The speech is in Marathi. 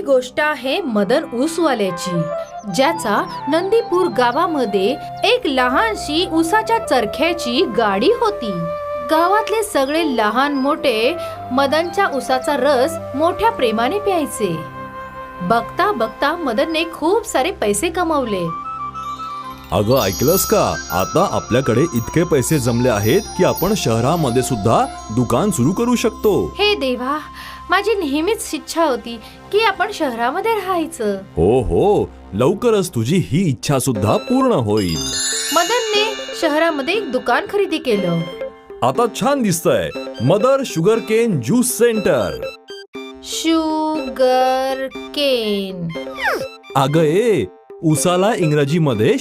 गोष्ट आहे मदन ऊसवाल्याची, ज्याचा नंदीपूर गावामध्ये एक लहानशी ऊसाच्या चरख्याची गाडी होती. गावातले सगळे लहान मोठे मदनच्या ऊसाचा रस मोठ्या प्रेमाने प्यायचे. बघता बघता मदनने खूप सारे पैसे कमवले. अगं ऐकलंस का, आता आपल्याकडे इतके पैसे जमले आहेत की आपण शहरामध्ये सुद्धा दुकान सुरू करू शकतो. हे देवा, माझी नेहमीच इच्छा होती की आपण शहरामध्ये राहायचं. हो हो, लवकरच तुझी ही इच्छा सुद्धा पूर्ण होईल. मदनने शहरामध्ये एक दुकान खरेदी केलं. आता छान दिसतंय, mother sugar cane juice centre. Sugar cane. अगं ऊसाला इंग्रजीमध्ये